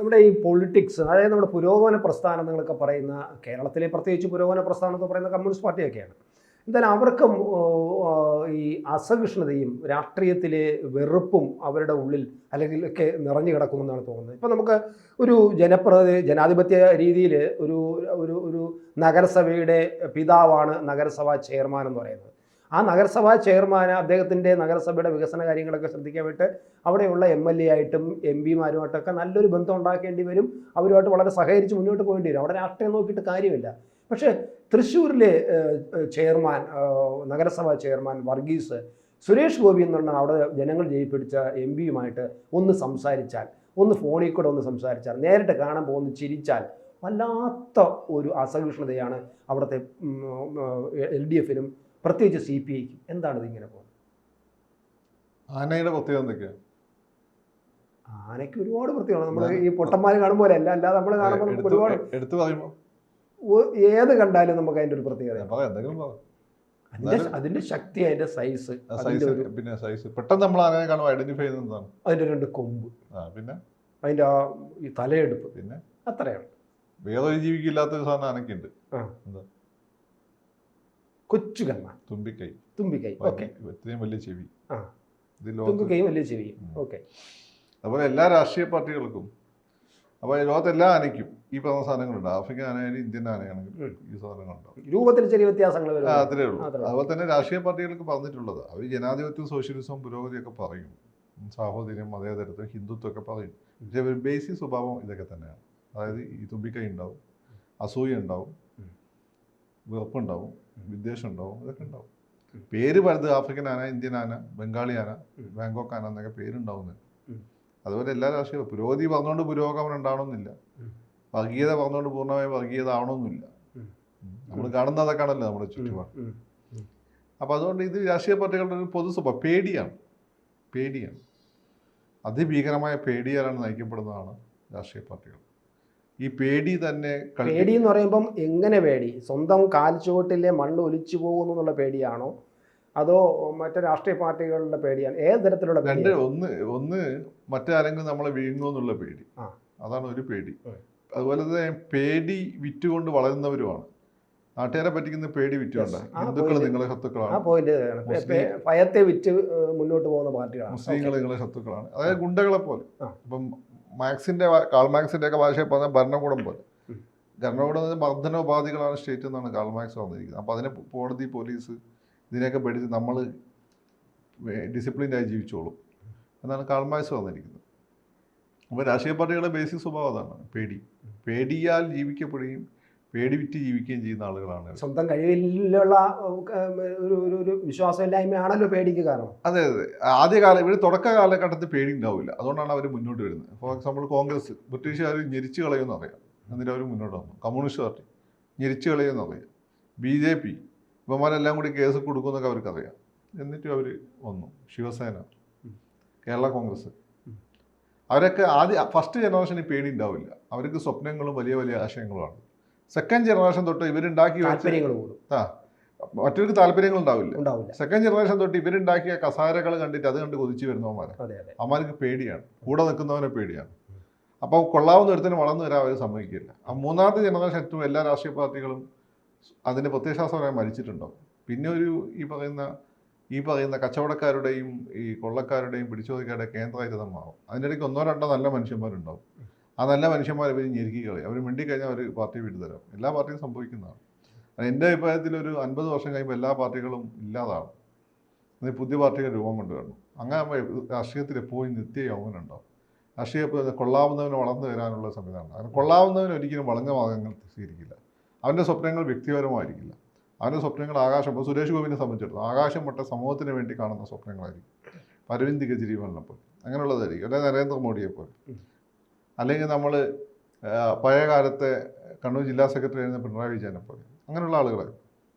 നമ്മുടെ ഈ പൊളിറ്റിക്സ്, അതായത് നമ്മുടെ പുരോഗമന പ്രസ്ഥാനം എന്നൊക്കെ പറയുന്ന, കേരളത്തിലെ പ്രത്യേകിച്ച് പുരോഗമന പ്രസ്ഥാനം എന്ന് പറയുന്ന കമ്മ്യൂണിസ്റ്റ് പാർട്ടിയൊക്കെയാണ്. എന്തായാലും അവർക്കും ഈ അസഹിഷ്ണുതയും രാഷ്ട്രീയത്തിലെ വെറുപ്പും അവരുടെ ഉള്ളിൽ അല്ലെങ്കിൽ ഒക്കെ നിറഞ്ഞു കിടക്കുമെന്നാണ് തോന്നുന്നത്. ഇപ്പം നമുക്ക് ഒരു ജനാധിപത്യ രീതിയിൽ ഒരു ഒരു ഒരു നഗരസഭയുടെ പിതാവാണ് നഗരസഭാ ചെയർമാൻ എന്ന് പറയുന്നത്. ആ നഗരസഭാ ചെയർമാൻ അദ്ദേഹത്തിൻ്റെ നഗരസഭയുടെ വികസന കാര്യങ്ങളൊക്കെ ശ്രദ്ധിക്കാൻ വേണ്ടിയിട്ട് അവിടെയുള്ള MLA ആയിട്ടും MP മാരുമായിട്ടൊക്കെ നല്ലൊരു ബന്ധം ഉണ്ടാക്കേണ്ടി വരും. അവരുമായിട്ട് വളരെ സഹകരിച്ച് മുന്നോട്ട് പോകേണ്ടി വരും. അവിടെ രാഷ്ട്രീയം നോക്കിയിട്ട് കാര്യമില്ല. പക്ഷേ തൃശ്ശൂരിലെ ചെയർമാൻ, നഗരസഭാ ചെയർമാൻ വർഗീസ്, സുരേഷ് ഗോപി എന്ന് പറഞ്ഞാൽ അവിടെ ജനങ്ങൾ ജയിപ്പിടിച്ച MP ഒന്ന് സംസാരിച്ചാൽ, ഒന്ന് ഫോണിൽ കൂടെ ഒന്ന് സംസാരിച്ചാൽ, നേരിട്ട് കാണുമ്പോൾ ഒന്ന് ചിരിച്ചാൽ വല്ലാത്ത ഒരു അസഹിഷ്ണുതയാണ് അവിടുത്തെ LDFനും പ്രത്യേകിച്ച് CPIക്കും. എന്താണ് ഇതിങ്ങനെ പോകുന്നത്? ആനയുടെ പ്രത്യേകത എന്തൊക്കെയാണ്? ആനയ്ക്ക് ഒരുപാട് പ്രത്യേകമാണ്. നമ്മൾ ഈ പൊട്ടന്മാർ കാണുമ്പോൾ അല്ല, അല്ലാതെ നമ്മൾ കാണുമ്പോൾ നമുക്ക് ഒരുപാട് എടുത്തു പറയുമ്പോൾ ഏത് കണ്ടാലും നമുക്ക് അതിൻ്റെ ഒരു പ്രത്യേകത, അതിന്റെ ശക്തി, അതിന്റെ സൈസ്, പിന്നെ സൈസ് പെട്ടെന്ന് നമ്മൾ ആനയെ കാണുമ്പോൾ ഐഡന്റിഫൈ ചെയ്യുന്നതാണ് അതിന്റെ 2 കൊമ്പ്, പിന്നെ അതിന്റെ ആ ഈ തലയെടുപ്പ്, പിന്നെ അത്രയാണ്. വേറൊരു ജീവിക്കില്ലാത്തൊരു സാധനം ആനയ്ക്കുണ്ട്. കൊച്ചു കണ്ണ, തുമ്പിക്കൈ, ഓക്കെ, ഇത്രയും വലിയ ചെവി, തുമ്പിക്കൈയും വലിയ ചെവിയും, ഓക്കെ. അതുപോലെ എല്ലാ രാഷ്ട്രീയ പാർട്ടികൾക്കും, അപ്പോൾ ലോകത്ത് എല്ലാ ആനയ്ക്കും ഈ പറഞ്ഞ സാധനങ്ങളുണ്ട്. ആഫ്രിക്കൻ ആനയായാലും ഇന്ത്യൻ ആനയാണെങ്കിലും ഈ സാധനങ്ങളുണ്ടാവും. രൂപത്തിൽ ചെറിയ വ്യത്യാസങ്ങൾ അത്രേ ഉള്ളൂ. അതുപോലെ തന്നെ രാഷ്ട്രീയ പാർട്ടികൾക്ക് പറഞ്ഞിട്ടുള്ളത് അവർ ജനാധിപത്യവും സോഷ്യലിസവും പുരോഗതിയൊക്കെ പറയും, സാഹോദര്യം, മതേതരത്വം, ഹിന്ദുത്വമൊക്കെ പറയും. പക്ഷേ ഒരു ബേസിക് സ്വഭാവം ഇതൊക്കെ തന്നെയാണ്. അതായത് ഈ തുമ്പിക്കൈ ഉണ്ടാവും, അസൂയ ഉണ്ടാവും, വെറുപ്പുണ്ടാവും, വിദ്വേഷം ഉണ്ടാവും, ഇതൊക്കെ ഉണ്ടാവും. പേര് പലത് ആഫ്രിക്കൻ ആന, ഇന്ത്യൻ ആന, ബംഗാളി ആന, ബാങ്കോക്ക് ആന എന്നൊക്കെ പേരുണ്ടാവുന്നത്. അതുപോലെ എല്ലാ രാഷ്ട്രീയ പുരോഗതി പറഞ്ഞുകൊണ്ട് പുരോഗമനം ഉണ്ടാവണമെന്നില്ല, വർഗീയത പറഞ്ഞുകൊണ്ട് പൂർണ്ണമായും വർഗീയത ആവണമെന്നില്ല. നമ്മൾ കാണുന്നതൊക്കെയാണല്ലോ നമ്മുടെ ചുറ്റുപാട്. അപ്പോൾ അതുകൊണ്ട് ഇത് രാഷ്ട്രീയ പാർട്ടികളുടെ ഒരു പൊതു സ്വഭാവം പേടിയാണ്. അതിഭീകരമായ പേടിയാലാണ് നയിക്കപ്പെടുന്നതാണ് രാഷ്ട്രീയ പാർട്ടികൾ. ഈ പേടി തന്നെ, പേടി എന്ന് പറയുമ്പം എങ്ങനെ പേടി? സ്വന്തം കാൽച്ചുവട്ടിലെ മണ്ണ് ഒലിച്ചു പോകുന്നു എന്നുള്ള പേടിയാണോ, അതോ മറ്റു രാഷ്ട്രീയ പാർട്ടികളുടെ പേടിയാണ്? ഏത് തരത്തിലുള്ള പേടി? ഒന്ന് മറ്റാരെങ്കിലും നമ്മളെ വീഴുന്നുള്ള പേടി, അതാണ് ഒരു പേടി. അതുപോലെ തന്നെ പേടി വിറ്റുകൊണ്ട് വളരുന്നവരുമാണ്. നാട്ടുകാരെ പറ്റിക്കുന്ന പേടി വിറ്റുകൊണ്ട് ഹിന്ദുക്കൾ നിങ്ങളെ ശത്രുക്കളാണ്, ഭയത്തെ വിറ്റ് മുന്നോട്ട് പോകുന്ന പാർട്ടികളാണ്, മുസ്ലിങ്ങൾ നിങ്ങളെ ശത്രുക്കളാണ്. അതായത് ഗുണ്ടകളെ പോലെ. ഇപ്പം കാൾ മാർക്സിന്റെ ഒക്കെ ഭാഷയിൽ പറഞ്ഞാൽ ഭരണകൂടം പോലെ. ഭരണകൂടം മർദ്ദനോപാധികളാണ് സ്റ്റേറ്റ് എന്നാണ് കാൾ മാർക്സ് വന്നിരിക്കുന്നത്. അപ്പോൾ അതിനെ കോടതി, പോലീസ് ഇതിനെയൊക്കെ പഠിച്ച് നമ്മൾ ഡിസിപ്ലിനായി ജീവിച്ചോളും എന്നാണ് കാൾ മാർക്സ് വന്നിരിക്കുന്നത്. അപ്പോൾ രാഷ്ട്രീയ പാർട്ടികളുടെ ബേസിക് സ്വഭാവം അതാണ് പേടിയാൽ ജീവിക്കപ്പെടുകയും പേടി വിറ്റ് ജീവിക്കുകയും ചെയ്യുന്ന ആളുകളാണ്. സ്വന്തം കഴിവിലുള്ള ഒരു വിശ്വാസമില്ലായ്മയാണല്ലോ പേടിക്ക് കാരണം. അതെ. ആദ്യകാലം ഇവർ തുടക്ക കാലഘട്ടത്തിൽ പേടി ഉണ്ടാവില്ല, അതുകൊണ്ടാണ് അവർ മുന്നോട്ട് വരുന്നത്. ഫോർ എക്സാമ്പിൾ കോൺഗ്രസ്, ബ്രിട്ടീഷുകാർ ഞെരിച്ചു കളയുമെന്ന് അറിയാം, എന്നിട്ട് അവർ മുന്നോട്ട് വന്നു. കമ്മ്യൂണിസ്റ്റ് പാർട്ടി ഞെരിച്ചു കളയുമെന്ന് അറിയാം. BJP ഇവന്മാരെല്ലാം കൂടി കേസ് കൊടുക്കുമെന്നൊക്കെ അവർക്കറിയാം, എന്നിട്ടും അവർ വന്നു. ശിവസേന, കേരള കോൺഗ്രസ്, അവരൊക്കെ ഫസ്റ്റ് ജനറേഷന് പേടി ഉണ്ടാവില്ല. അവർക്ക് സ്വപ്നങ്ങളും വലിയ വലിയ ആശയങ്ങളുമാണ്. സെക്കൻഡ് ജനറേഷൻ തൊട്ട് ഇവരുണ്ടാക്കി മറ്റൊരു താല്പര്യങ്ങൾ ഉണ്ടാവില്ല. സെക്കൻഡ് ജനറേഷൻ തൊട്ട് ഇവരുണ്ടാക്കിയ കസാരകൾ കണ്ടിട്ട് അത് കണ്ട് കൊതിച്ചു വരുന്നവന്മാരെ, അവന്മാർക്ക് പേടിയാണ്, കൂടെ നിൽക്കുന്നവനെ പേടിയാണ്. അപ്പോൾ കൊള്ളാവുന്ന ഒരുത്തിന് വളർന്നു വരാൻ അവർ സമ്മതിക്കില്ല. ആ മൂന്നാമത്തെ ജനറേഷൻ ഏറ്റവും എല്ലാ രാഷ്ട്രീയ പാർട്ടികളും അതിൻ്റെ പ്രത്യയശാസ്ത്രമായി മരിച്ചിട്ടുണ്ടാവും. പിന്നെ ഈ പറയുന്ന കച്ചവടക്കാരുടെയും ഈ കൊള്ളക്കാരുടെയും പിടിച്ചോദിക്കാരുടെ കേന്ദ്രമായിട്ട് അത് മാറും. അതിൻ്റെ ഇടയ്ക്ക് 1-2 നല്ല മനുഷ്യന്മാരുണ്ടാവും. ആ നല്ല മനുഷ്യന്മാർ ഇവർ ഞെരുക്കി കളയും. അവർ മിണ്ടിക്കഴിഞ്ഞാൽ അവർ പാർട്ടി വിട്ടുതരാം. എല്ലാ പാർട്ടിയും സംഭവിക്കുന്നതാണ്. എൻ്റെ അഭിപ്രായത്തിൽ ഒരു 50 വർഷം കഴിയുമ്പോൾ എല്ലാ പാർട്ടികളും ഇല്ലാതാവും, എന്നിട്ട് പുതിയ പാർട്ടികൾ രൂപം കൊണ്ടുവരണം. അങ്ങനെ രാഷ്ട്രീയത്തിൽ എപ്പോഴും നിത്യയൗവനം ഉണ്ടാവും. രാഷ്ട്രീയ കൊള്ളാവുന്നവന് വളർന്നു വരാനുള്ള സംവിധാനം. അങ്ങനെ കൊള്ളാവുന്നവന് ഒരിക്കലും വളഞ്ഞ മാർഗ്ഗങ്ങൾ സ്വീകരിക്കില്ല. അവൻ്റെ സ്വപ്നങ്ങൾ വ്യക്തിപരമായിരിക്കില്ല. അവൻ്റെ സ്വപ്നങ്ങൾ ആകാശം. ഇപ്പോൾ സുരേഷ് ഗോപിനെ സംബന്ധിച്ചിടത്തോളം ആകാശം മൊട്ട സമൂഹത്തിന് വേണ്ടി കാണുന്ന സ്വപ്നങ്ങളായിരിക്കും. അരവിന്ദ് കെജ്രിവാളിനെ പോലെ അങ്ങനെയുള്ളതായിരിക്കും, അല്ലെങ്കിൽ നരേന്ദ്രമോദിയെ പോലെ. അല്ലെങ്കിൽ നമ്മൾ പഴയ കാലത്തെ കണ്ണൂർ ജില്ലാ സെക്രട്ടറി ആയിരുന്ന പിണറായി വിജയനെ പോലെ അങ്ങനെയുള്ള ആളുകൾ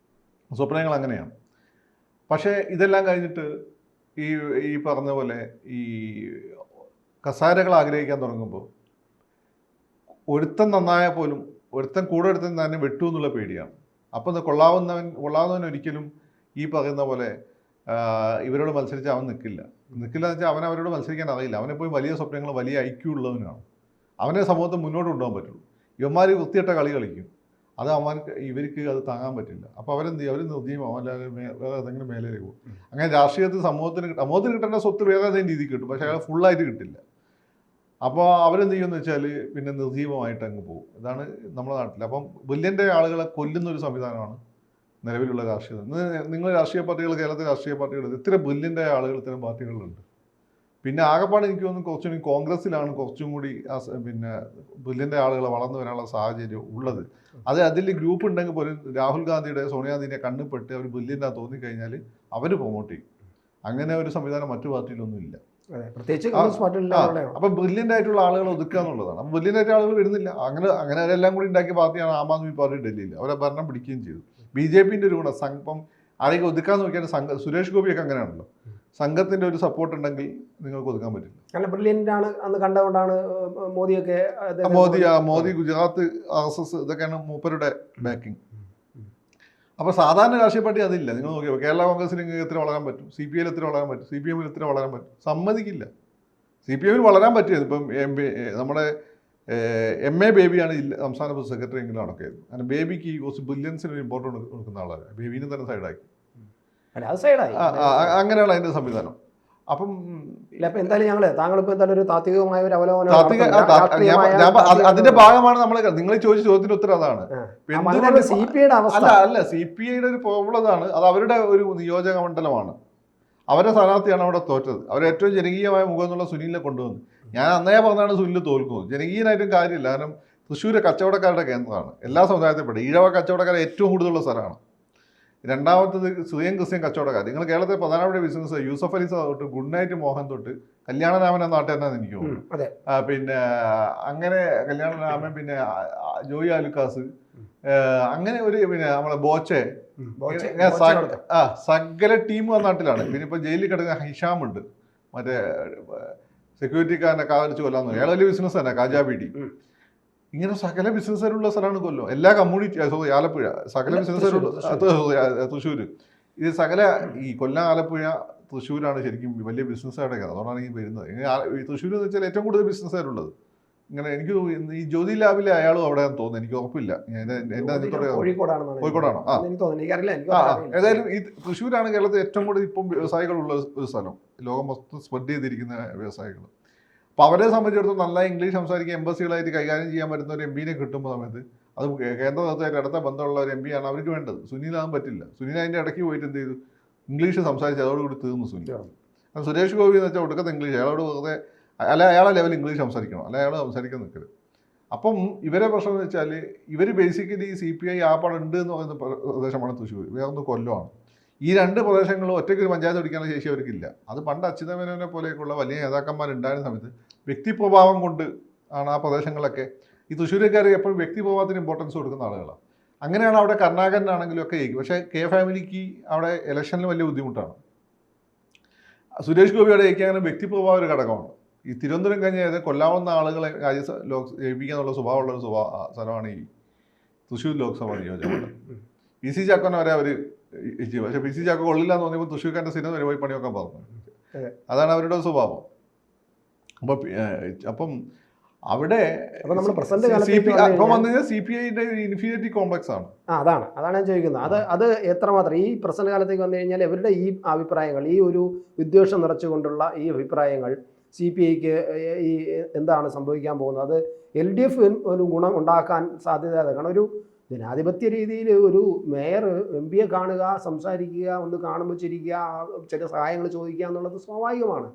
സ്വപ്നങ്ങൾ അങ്ങനെയാണ്. പക്ഷേ ഇതെല്ലാം കഴിഞ്ഞിട്ട് ഈ പറഞ്ഞ പോലെ ഈ കസാരകൾ ആഗ്രഹിക്കാൻ തുടങ്ങുമ്പോൾ ഒരുത്തൻ നന്നായാൽ പോലും ഒരുത്തൻ കൂടെ ഒരുത്തൻ തന്നെ വെട്ടു എന്നുള്ള പേടിയാണ്. അപ്പോൾ കൊള്ളാവുന്നവൻ ഒരിക്കലും ഈ പറയുന്ന പോലെ ഇവരോട് മത്സരിച്ച് അവൻ നിൽക്കില്ല എന്ന് വെച്ചാൽ അവൻ അവരോട് മത്സരിക്കാൻ അറിയില്ല. അവനെപ്പോഴും വലിയ സ്വപ്നങ്ങൾ, വലിയ ഐക്യം ഉള്ളവനാണ്. അവനെ സമൂഹത്തിൽ മുന്നോട്ട് കൊണ്ടുപോകാൻ പറ്റുള്ളൂ. ഇവന്മാർ വൃത്തിയിട്ട കളി കളിക്കും, അത് ഇവർക്ക് അത് താങ്ങാൻ പറ്റില്ല. അപ്പോൾ അവരെന്ത് ചെയ്യും? അവർ നിർജ്ജീവം അല്ലാതെ വേറെ ഏതെങ്കിലും മേലേക്ക് പോകും. അങ്ങനെ രാഷ്ട്രീയത്തിൽ സമൂഹത്തിന് കിട്ടേണ്ട സ്വത്ത് വേറെ ഏതെങ്കിലും രീതിക്ക് കിട്ടും, പക്ഷേ അയാൾ ഫുള്ളായിട്ട് കിട്ടില്ല. അപ്പോൾ അവരെന്ത് ചെയ്യുമെന്ന് വെച്ചാൽ പിന്നെ നിർജ്ജീവമായിട്ട് അങ്ങ് പോകും. ഇതാണ് നമ്മുടെ നാട്ടിൽ. അപ്പം ബില്യൻ്റെ ആളുകളെ കൊല്ലുന്ന ഒരു സംവിധാനമാണ് നിലവിലുള്ള രാഷ്ട്രീയം. നിങ്ങൾ രാഷ്ട്രീയ പാർട്ടികൾ, കേരളത്തിലെ രാഷ്ട്രീയ പാർട്ടികൾ ഇത്ര ബില്യൻ്റെ ആളുകൾ ഇത്തരം പാർട്ടികളിലുണ്ട്. പിന്നെ ആകെപ്പാട് എനിക്ക് തോന്നുന്നു കുറച്ചും കൂടി കോൺഗ്രസ്സിലാണ് കുറച്ചും കൂടി പിന്നെ ബില്യൻ്റെ ആളുകൾ വളർന്നു വരാനുള്ള സാഹചര്യം ഉള്ളത്. അതിൽ ഗ്രൂപ്പ് ഉണ്ടെങ്കിൽ പോലും രാഹുൽ ഗാന്ധിയുടെ, സോണിയാഗാന്ധിയുടെ കണ്ണിൽപ്പെട്ട് അവർ ബില്യൻ്റെ തോന്നിക്കഴിഞ്ഞാൽ അവർ പ്രൊമോട്ട് ചെയ്യും. അങ്ങനെ ഒരു സംവിധാനം മറ്റു പാർട്ടിയിലൊന്നും ഇല്ല. അപ്പം ബ്രില്യൻ്റ് ആയിട്ടുള്ള ആളുകൾ ഒതുക്കുക എന്നുള്ളതാണ്. അപ്പം ബ്രില്യൻ്റ് ആയിട്ട് ആളുകൾ വരുന്നില്ല. അങ്ങനെ അവരെല്ലാം കൂടി ഉണ്ടാക്കിയ പാർട്ടിയാണ് ആം ആദ്മി പാർട്ടി ഡൽഹിയിൽ. അവരെ ഭരണം പിടിക്കുകയും ചെയ്തു. BJPൻ്റെ ഒരു ഗുണം സംഘം ആരെങ്കിലും ഒതുക്കാൻ നോക്കിയാൽ സുരേഷ് ഗോപിയൊക്കെ അങ്ങനെയാണല്ലോ, സംഘത്തിന്റെ ഒരു സപ്പോർട്ട് ഉണ്ടെങ്കിൽ നിങ്ങൾക്ക് ഒതുക്കാൻ പറ്റില്ല. നല്ല ബ്രില്യൻ്റ് ആണ് അന്ന് കണ്ടുകൊണ്ടാണ് മോദിയൊക്കെ മോദി ഗുജറാത്ത് RSS ഇതൊക്കെയാണ് മൂപ്പരുടെ ബാക്കിങ്. അപ്പോൾ സാധാരണ രാഷ്ട്രീയ പാർട്ടി അതില്ല. നിങ്ങൾ നോക്കിയോ, കേരള കോൺഗ്രസിൽ എത്ര വളരാൻ പറ്റും, CPI എത്ര വളരാൻ പറ്റും, CPM എത്ര വളരാൻ പറ്റും? സമ്മതിക്കില്ല. CPM വളരാൻ പറ്റിയത് ഇപ്പം നമ്മുടെ MA ബേബിയാണ് സംസ്ഥാന സെക്രട്ടറി എങ്കിലും നടക്കുകയായിരുന്നു. കാരണം ബേബിക്ക് കുറച്ച് ബില്യൻസിന് ഇമ്പോർട്ടൻറ്റ് കൊടുക്കുന്ന ആളാണ്. ബേബിനെ തന്നെ സൈഡാക്കി. അങ്ങനെയാണ് അതിന്റെ സംവിധാനം. അപ്പം എന്തായാലും താങ്കളിപ്പോ എന്തായാലും ഒരു താത്വികമായ ഒരു അവലോകനം, അതിന്റെ ഭാഗമാണ് നമ്മൾ നിങ്ങൾ ചോദിച്ച ചോദ്യത്തിന് ഉത്തരം അതാണ്. അല്ല, CPIയുടെ ഒരു പ്രോബ്ലം അതാണ്. അത് അവരുടെ ഒരു നിയോജക മണ്ഡലമാണ്. അവരുടെ സ്ഥാനാർത്ഥിയാണ് അവിടെ തോറ്റത്. അവർ ഏറ്റവും ജനകീയമായ മുഖം എന്നുള്ള സുനിലിനെ കൊണ്ടുവന്നു. ഞാൻ അന്നേ പറഞ്ഞാണ് സുനിൽ തോൽക്കുന്നത്. ജനകീയനായിട്ടും കാര്യമില്ല. കാരണം തൃശ്ശൂർ കച്ചവടക്കാരുടെ കേന്ദ്രമാണ്. എല്ലാ സമുദായത്തിൽപ്പെടും ഈഴവ കച്ചവടക്കാർ ഏറ്റവും കൂടുതലുള്ള സ്ഥലമാണ്. രണ്ടാമത്തത് ക്രിസ്ത്യൻ കച്ചവടക്കാർ. നിങ്ങൾ കേരളത്തിലെ പ്രധാനപ്പെട്ട ബിസിനസ് യൂസഫ് അലി തൊട്ട് ഗുഡ് നൈറ്റ് മോഹൻ തൊട്ട് കല്യാണരാമൻ എന്ന നാട്ടുകാരനാണ് എനിക്ക് തോന്നുന്നു. പിന്നെ അങ്ങനെ കല്യാണരാമൻ, പിന്നെ ജോയി ആലുക്കാസ്, അങ്ങനെ ഒരു പിന്നെ നമ്മളെ ബോച്ചെ, സകല ടീം ആ നാട്ടിലാണ്. പിന്നെ ഇപ്പൊ ജയിലിൽ കിടക്കുന്ന ഹിഷാമുണ്ട്, മറ്റേ സെക്യൂരിറ്റിക്കാരനെ കാതലിച്ച് കൊല്ലാന്ന്. അയാൾ വലിയ ബിസിനസ് തന്നെ, കാജാബീഡി. ഇങ്ങനെ സകല ബിസിനസ്സുകാരുള്ള സ്ഥലമാണ് കൊല്ലം. എല്ലാ കമ്മ്യൂണിറ്റി, ആലപ്പുഴ സകല ബിസിനസ്സുകാരുള്ള, തൃശ്ശൂർ, ഇത് സകല ഈ കൊല്ലം, ആലപ്പുഴ, തൃശ്ശൂരാണ് ശരിക്കും വലിയ ബിസിനസ്സുകാരുടെ. അതുകൊണ്ടാണ് ഈ വരുന്നത്. ഈ തൃശ്ശൂർ എന്ന് വെച്ചാൽ ഏറ്റവും കൂടുതൽ ബിസിനസ്സുകാരുള്ളത്. ഇങ്ങനെ എനിക്ക് ഈ ജ്യോതി ലാബിലെ അയാളും അവിടെ തോന്നുന്നു, എനിക്ക് ഉറപ്പില്ല. കോഴിക്കോടാണോ? ഏതായാലും ഈ തൃശ്ശൂരാണ് കേരളത്തിൽ ഏറ്റവും കൂടുതൽ ഇപ്പം വ്യവസായികളുള്ള ഒരു സ്ഥലം. ലോകം മൊത്തം സ്പ്രെഡ് ചെയ്തിരിക്കുന്ന വ്യവസായികൾ. അപ്പോൾ അവരെ സംബന്ധിച്ചിടത്തോളം നല്ല ഇംഗ്ലീഷ് സംസാരിക്കുക, എംബസികളായിട്ട് കൈകാര്യം ചെയ്യാൻ പറ്റുന്ന ഒരു MPനെ കിട്ടുമ്പോൾ സമയത്ത്, അത് കേന്ദ്ര നേതൃത്വമായിട്ട് അടുത്ത ബന്ധമുള്ള ഒരു MP ആണ് അവർക്ക് വേണ്ടത്. സുനിലാകാൻ പറ്റില്ല. സുനിൽ അതിൻ്റെ ഇടയ്ക്ക് പോയിട്ട് എന്ത് ചെയ്തു, ഇംഗ്ലീഷ് സംസാരിച്ച് അതോടുകൂടി തീർന്നു സുനിൽ. സുരേഷ് ഗോപി എന്ന് വെച്ചാൽ ഒടുക്കത്തെ ഇംഗ്ലീഷ്, അയാളോട് വെറുതെ അയാളെ ലെവൽ ഇംഗ്ലീഷ് സംസാരിക്കണം, അയാൾ സംസാരിക്കാൻ നിൽക്കരുത്. അപ്പം ഇവരെ പ്രശ്നം എന്ന് വെച്ചാൽ ഇവർ ബേസിക്കലി CPI ആപ്പാടുണ്ട് എന്ന് പറയുന്ന പ്രദേശമാണ് തൃശ്ശൂർ, വേറൊന്ന് കൊല്ലമാണ്. ഈ രണ്ട് പ്രദേശങ്ങളും ഒറ്റയ്ക്ക് ഒരു പഞ്ചായത്ത് പിടിക്കാനുള്ള ശേഷി അവർക്കില്ല. അത് പണ്ട് അച്യുതമേനോനെ പോലെയൊക്കെയുള്ള വലിയ നേതാക്കന്മാരുണ്ടായിരുന്ന സമയത്ത് വ്യക്തിപ്രഭാവം കൊണ്ട് ആണ് ആ പ്രദേശങ്ങളൊക്കെ. ഈ തൃശ്ശൂരുകാർ എപ്പോഴും വ്യക്തിപ്രഭാവത്തിന് ഇമ്പോർട്ടൻസ് കൊടുക്കുന്ന ആളുകളാണ്. അങ്ങനെയാണ് അവിടെ കരുണാകരനാണെങ്കിലും ഒക്കെ ജയിക്കും. പക്ഷേ ഫാമിലിക്ക് അവിടെ ഇലക്ഷനിൽ വലിയ ബുദ്ധിമുട്ടാണ്. സുരേഷ് ഗോപിയുടെ ജയിക്കാൻ വ്യക്തിപ്രഭാവം ഒരു ഘടകമാണ്. ഈ തിരുവനന്തപുരം കഴിഞ്ഞാൽ കൊല്ലാവുന്ന ആളുകളെ ജയിപ്പിക്കാനുള്ള സ്വഭാവമുള്ള ഒരു സ്ഥലമാണ് ഈ തൃശ്ശൂർ ലോക്സഭാ നിയോജകമണ്ഡലം. PC ചാക്കോനെ വരെ അവർ ചെയ്യും. പക്ഷെ PC ചാക്കോ കൊള്ളില്ല എന്ന് തോന്നിയപ്പോൾ തൃശ്ശൂർക്കാരൻ്റെ സ്ഥിരം വരെ പോയി പണിയൊക്കെ പറഞ്ഞു. അതാണ് അവരുടെ സ്വഭാവം. അപ്പം അവിടെ CPIയുടെ ഇൻഫീരിയറിറ്റി കോംപ്ലക്സ് ആണ്. അതാണ് ഞാൻ ചോദിക്കുന്നത്. അത് എത്രമാത്രം ഈ പ്രസന്റ് കാലത്തേക്ക് വന്നു കഴിഞ്ഞാൽ ഇവരുടെ ഈ അഭിപ്രായങ്ങൾ, ഈ ഒരു വിദ്വേഷം നിറച്ചുകൊണ്ടുള്ള ഈ അഭിപ്രായങ്ങൾ CPIക്ക് ഈ എന്താണ് സംഭവിക്കാൻ പോകുന്നത്? അത് LDF ഒരു ഗുണം ഉണ്ടാക്കാൻ സാധ്യത. കാരണം ഒരു ജനാധിപത്യ രീതിയിൽ ഒരു മേയർ MP കാണുക, സംസാരിക്കുക, ഒന്ന് കാണുമ്പോൾ ചിരിക്കുക, ചില സഹായങ്ങൾ ചോദിക്കുക എന്നുള്ളത് സ്വാഭാവികമാണ്.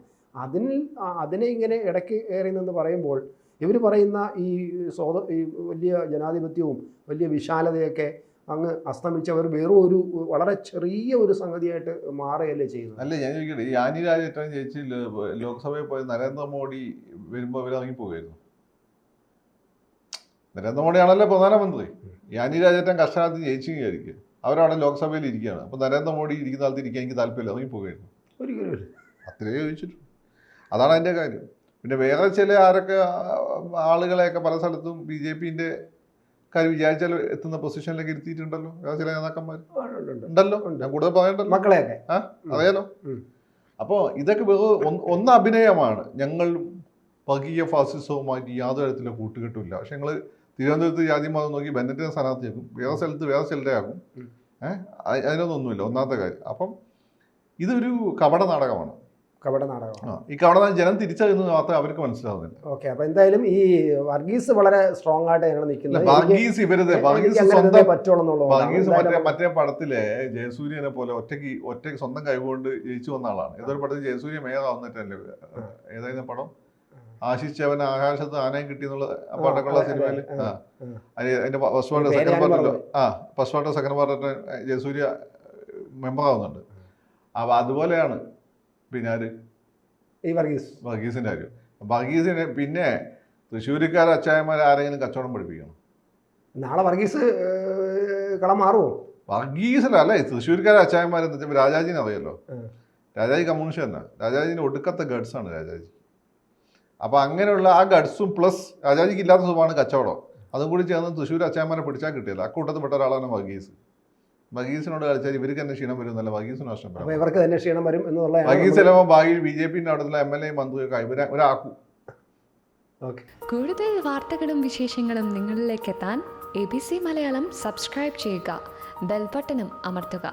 അതിനെ ഇങ്ങനെ ഇടയ്ക്ക് കയറി നിന്ന് പറയുമ്പോൾ ഇവർ പറയുന്ന ഈ വലിയ ജനാധിപത്യവും വലിയ വിശാലതയൊക്കെ അങ്ങ് അസ്തമിച്ചവർ വെറും ഒരു വളരെ ചെറിയ ഒരു സംഗതിയായിട്ട് മാറുകയല്ലേ ചെയ്യുന്നത്. അല്ല, ഞാൻ ചോദിക്കട്ടെ, ഈ ആനി രാജേട്ടൻ ജയിച്ച് ലോക്സഭയിൽ പോയി നരേന്ദ്രമോദി വരുമ്പോൾ അവർ ഇറങ്ങിപ്പോകുമായിരുന്നു. നരേന്ദ്രമോദിയാണല്ലോ പ്രധാനമന്ത്രി. ഈ ആനി രാജേട്ടൻ കർഷകത്തിൽ ജയിച്ചു വിചാരിക്കുക, അവരവിടെ ലോക്സഭയിൽ ഇരിക്കുകയാണ്. അപ്പോൾ നരേന്ദ്രമോദി ഇരിക്കുന്ന സ്ഥലത്ത് ഇരിക്കാൻ എനിക്ക് താല്പര്യമില്ല, ഇറങ്ങിപ്പോകുമായിരുന്നു. ഒരിക്കലും അത്രയേ ചോദിച്ചിട്ടു. അതാണ് അതിൻ്റെ കാര്യം. പിന്നെ വേറെ ചില ആളുകളെയൊക്കെ പല സ്ഥലത്തും BJPൻ്റെ കാര്യം വിചാരിച്ചാൽ എത്തുന്ന പൊസിഷനിലേക്ക് ഇരുത്തിയിട്ടുണ്ടല്ലോ വേറെ ചില നേതാക്കന്മാർ ഉണ്ടല്ലോ. ഞാൻ കൂടുതൽ പറയണ്ടല്ലോ, മക്കളെയൊക്കെ അറിയാലോ. അപ്പോൾ ഇതൊക്കെ വെറും ഒന്ന് അഭിനയമാണ്. ഞങ്ങൾ വർഗീയ ഫാസിസവുമായിട്ട് യാതൊരു തരത്തിലുള്ള കൂട്ടുകെട്ടുമില്ല. പക്ഷെ ഞങ്ങൾ തിരുവനന്തപുരത്ത് ജാതി മതം നോക്കി ബെന്നറ്റിനെ സ്ഥാനാർത്ഥിയാക്കും, വേറെ സ്ഥലത്ത് വേറെ ചിലരെയാക്കും. അതിനൊന്നുമില്ല, ഒന്നാമത്തെ കാര്യം. അപ്പം ഇതൊരു കപട നാടകമാണ്. ഈ കപട ജനം തിരിച്ചറിയുന്നത് മാത്രമേ അവർക്ക് മനസ്സിലാവുന്നില്ല. ഓക്കെ, അപ്പൊ എന്തായാലും ഈ വർഗീസ് വളരെ സ്ട്രോങ് ആയിട്ട് ഞങ്ങൾ നിൽക്കുന്നത്. വർഗീസ് മറ്റേ പടത്തിലെ ജയസൂര്യനെ പോലെ ഒറ്റയ്ക്ക് സ്വന്തം കഴിവുകൊണ്ട് ജയിച്ചു വന്ന ആളാണ്. ഏതൊരു പടത്തിൽ ജയസൂര്യ മേയറാവുന്നിട്ടല്ലേ, ഏതായിരുന്നു പടം, ആശിച്ചവൻ ആകാശത്ത് ആനയും കിട്ടി എന്നുള്ള പാട്ടൊക്കെയുള്ള സിനിമയിൽ അതിന്റെ ഫസ്റ്റ് പാർട്ട് സെക്കൻഡ് പാർട്ടിലോ first part second part Jayasurya മെമ്പറാവുന്നുണ്ട്. അപ്പൊ അതുപോലെയാണ് പിന്നെ ആര് ഈ വർഗീസിന്റെ കാര്യം. വർഗീസിന് പിന്നെ തൃശ്ശൂരിക്കാർ അച്ചായന്മാർ ആരെങ്കിലും കച്ചവടം പഠിപ്പിക്കണം. നാളെ വർഗീസ് കളം മാറുമോ? വർഗീസിലല്ലേ, തൃശ്ശൂരിക്കാർ അച്ചായന്മാർ എന്താ വെച്ചാൽ രാജാജിനെ അറിയാലോ, രാജാജി കമ്മ്യൂണിസ്റ്റ് തന്നെ. രാജാജിന്റെ ഒടുക്കത്തെ ഗഡ്സാണ് രാജാജി. അപ്പൊ അങ്ങനെയുള്ള ആ ഗഡ്സും പ്ലസ് രാജാജിക്ക് ഇല്ലാത്ത സ്വഭാവമാണ് കച്ചവടം, അതും കൂടി ചേർന്ന് തൃശ്ശൂർ അച്ചായന്മാരെ പിടിച്ചാൽ കിട്ടിയില്ല. അക്കൂട്ടത്തിൽപ്പെട്ട ഒരാളാണ് വർഗീസ്. വർഗീസിനോട് കളിച്ചാൽ ഇവർക്ക് തന്നെ ക്ഷീണം വരും എന്നല്ല, വർഗീസിന് നഷ്ടം വരും. ഇവർക്ക് തന്നെ ക്ഷീണം വരും എന്നുള്ള വർഗീസ് ചിലപ്പോൾ ഭാവിയിൽ BJP അവിടുത്തെ MLA മന്ത്രിയൊക്കെ ഒരാക്കും. കൂടുതൽ വാർത്തകളും വിശേഷങ്ങളും നിങ്ങളിലേക്ക് എത്താൻ ABC മലയാളം സബ്സ്ക്രൈബ് ചെയ്യുക, ബെൽ ബട്ടണും അമർത്തുക.